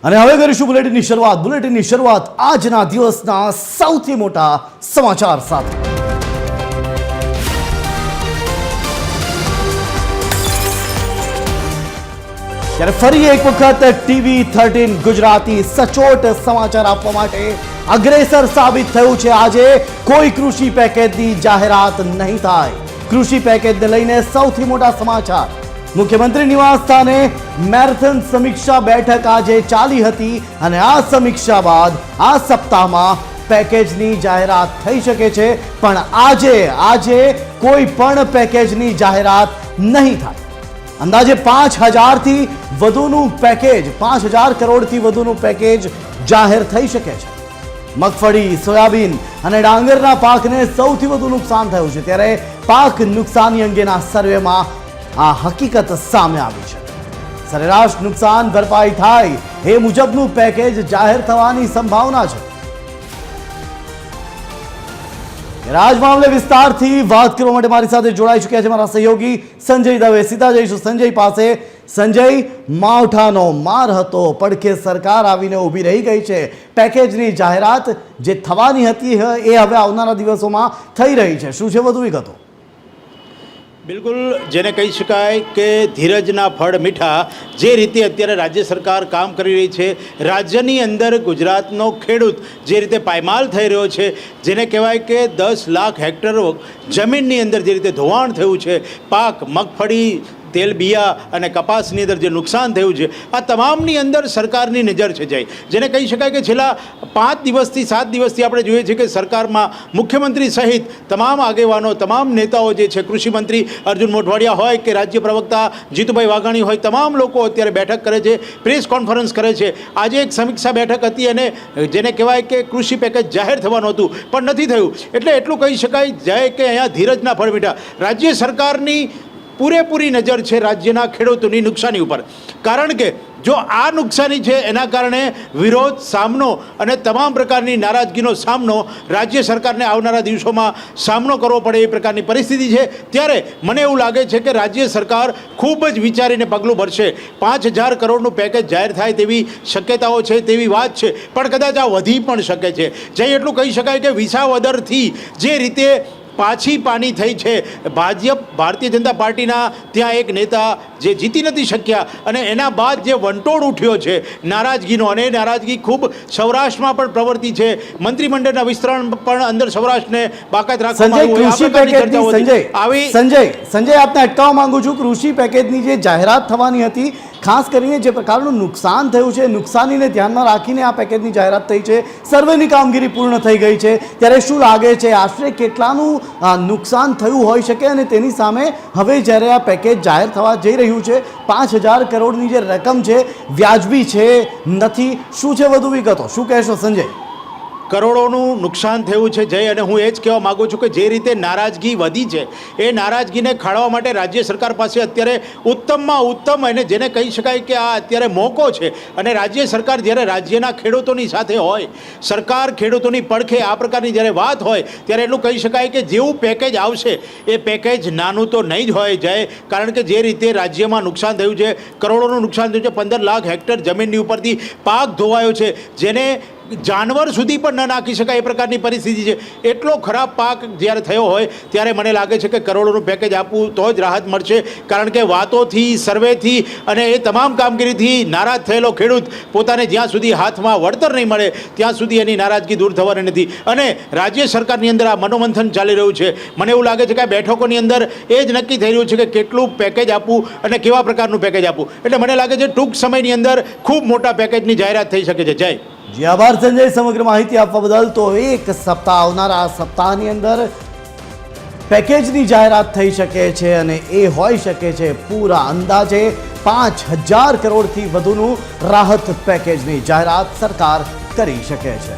અને હવે કરીશું બુલેટિનની શરૂઆત આજના દિવસના સૌથી મોટા સમાચાર સાથે। ત્યારે ફરી એક વખત TV13 ગુજરાતી સચોટ સમાચાર આપવા માટે અગ્રેસર સાબિત થયું છે। આજે કોઈ કૃષિ પેકેજની જાહેરાત નહીં થાય। કૃષિ પેકેજને લઈને સૌથી મોટા સમાચાર। મુખ્યમંત્રી નિવાસ સ્થાને મેરેથોન સમીક્ષા બેઠક આજે ચાલી હતી અને આ સમીક્ષા બાદ આ સપ્તાહમાં પેકેજની જાહેરાત થઈ શકે છે, પણ આજે કોઈ પણ પેકેજની જાહેરાત નહીં થાય। અંદાજે 5000 થી વધુનું પેકેજ, 5000 કરોડથી વધુનું પેકેજ જાહેર થઈ શકે છે। મગફળી, સોયાબીન અને ડાંગરના પાકને સૌથી વધુ નુકસાન થયું છે, ત્યારે પાક નુકસાની અંગેના સર્વેમાં આ હકીકત સામે આવી છે। સરેરાશ નુકસાન ભરપાઈ થાય એ મુજબનું પેકેજ જાહેર થવાની સંભાવના છે। રાજ મામલે વિસ્તારથી વાત કરવા માટે મારી સાથે જોડાઈ ચૂક્યા છે મારા સહયોગી સંજય દવે। સીધા જઈશું સંજય પાસે। સંજય, માવઠાનો માર હતો, પડખે સરકાર આવીને ઊભી રહી ગઈ છે। પેકેજની જાહેરાત જે થવાની હતી એ હવે આવનારા દિવસોમાં થઈ રહી છે, શું છે વધુ વિગતો? બિલકુલ, જેને કહી શકાય કે ધીરજના ફળ મીઠા। જે રીતે અત્યારે રાજ્ય સરકાર કામ કરી રહી છે, રાજ્યની અંદર ગુજરાતનો ખેડૂત જે રીતે પાયમાલ થઈ રહ્યો છે, જેને કહેવાય કે 10 લાખ હેક્ટર જમીનની અંદર જે રીતે ધોવાણ થયું છે, પાક, મગફળી, તેલ બિયા અને કપાસની અંદર જે નુકસાન થયું છે, આ તમામની અંદર સરકારની નજર છે જાય। જેને કહી શકાય કે છેલ્લા 5 દિવસથી 7 દિવસથી આપણે જોઈએ છીએ કે સરકારમાં મુખ્યમંત્રી સહિત તમામ આગેવાનો, તમામ નેતાઓ જે છે, કૃષિમંત્રી અર્જુન મોઢવાડિયા હોય કે રાજ્ય પ્રવક્તા જીતુભાઈ વાઘાણી હોય, તમામ લોકો અત્યારે બેઠક કરે છે, પ્રેસ કોન્ફરન્સ કરે છે। આજે એક સમીક્ષા બેઠક હતી અને જેને કહેવાય કે કૃષિ પેકેજ જાહેર થવાનું હતું પણ નથી થયું, એટલે એટલું કહી શકાય જાય કે અહીંયા ધીરજના ફળ મીઠા। રાજ્ય સરકારની પૂરેપૂરી નજર છે રાજ્યના ખેડૂતોની નુકસાની ઉપર, કારણ કે જો આ નુકસાની છે એના કારણે વિરોધ, સામનો અને તમામ પ્રકારની નારાજગીનો સામનો રાજ્ય સરકારને આવનારા દિવસોમાં સામનો કરવો પડે એ પ્રકારની પરિસ્થિતિ છે। ત્યારે મને એવું લાગે છે કે રાજ્ય સરકાર ખૂબ જ વિચારીને પગલું ભરશે। 5000 કરોડનું પેકેજ જાહેર થાય તેવી શક્યતાઓ છે, તેવી વાત છે, પણ કદાચ આ વધી પણ શકે છે। જે એટલું કહી શકાય કે વિસાવદરથી જે રીતે પાછી પાની થઈ છે, ભારતીય જનતા પાર્ટીના ત્યાં એક નેતા જે જીતી નથી શક્યા અને એના બાદ જે વંટોળ ઉઠ્યો છે નારાજગીનો, અને નારાજગી ખૂબ સૌરાષ્ટ્રમાં પણ પ્રવર્તી છે। મંત્રીમંડળના વિસ્તરણ પણ અંદર સૌરાષ્ટ્રને બાકાત રાખવામાં સંજય, આપને અટકાવવા માંગુ છું। કૃષિ પેકેજની જે જાહેરાત થવાની હતી, ખાસ કરીને જે પ્રકારનું નુકસાન થયું છે, નુકસાનીને ધ્યાનમાં રાખીને આ પેકેજની જાહેરાત થઈ છે। સર્વેની કામગીરી પૂર્ણ થઈ ગઈ છે, ત્યારે શું લાગે છે આશરે કેટલાનું નુકસાન થયું હોઈ શકે અને તેની સામે હવે જ્યારે આ પેકેજ જાહેર થવા જઈ રહ્યું છે, 5000 કરોડની જે રકમ છે, વ્યાજબી છે નથી, શું છે વધુ વિગતો, શું કહેશો સંજય? કરોડોનું નુકસાન થયું છે જય, અને હું એ જ કહેવા માગું છું કે જે રીતે નારાજગી વધી છે એ નારાજગીને ખાળવા માટે રાજ્ય સરકાર પાસે અત્યારે ઉત્તમમાં ઉત્તમ અને જેને કહી શકાય કે આ અત્યારે મોકો છે। અને રાજ્ય સરકાર જ્યારે રાજ્યના ખેડૂતોની સાથે હોય, સરકાર ખેડૂતોની પડખે આ પ્રકારની જ્યારે વાત હોય, ત્યારે એટલું કહી શકાય કે જેવું પેકેજ આવશે એ પેકેજ નાનું તો નહીં જ હોય જાય, કારણ કે જે રીતે રાજ્યમાં નુકસાન થયું છે, કરોડોનું નુકસાન થયું છે, 15 લાખ હેક્ટર જમીનની ઉપરથી પાક ધોવાયો છે, જેને જાનવર સુધી પણ ન નાખી શકાય એ પ્રકારની પરિસ્થિતિ છે। એટલો ખરાબ પાક જ્યારે થયો હોય ત્યારે મને લાગે છે કે કરોડોનું પેકેજ આપવું તો જ રાહત મળશે, કારણ કે વાતોથી, સર્વેથી અને એ તમામ કામગીરીથી નારાજ થયેલો ખેડૂત પોતાને જ્યાં સુધી હાથમાં વળતર નહીં મળે ત્યાં સુધી એની નારાજગી દૂર થવાની નથી। અને રાજ્ય સરકારની અંદર આ મનોમંથન ચાલી રહ્યું છે। મને એવું લાગે છે કે આ બેઠકોની અંદર એ જ નક્કી થઈ રહ્યું છે કે કેટલું પેકેજ આપવું અને કેવા પ્રકારનું પેકેજ આપવું, એટલે મને લાગે છે ટૂંક સમયની અંદર ખૂબ મોટા પેકેજની જાહેરાત થઈ શકે છે। જય જી આભાર સંજય સમગ્ર માહિતી આપવા બદલ। તો એક સપ્તાહ, આવનારા સપ્તાહની અંદર પેકેજની જાહેરાત થઈ શકે છે અને એ હોઈ શકે છે પૂરા અંદાજે 5000 કરોડથી વધુનું રાહત પેકેજની જાહેરાત સરકાર કરી શકે છે।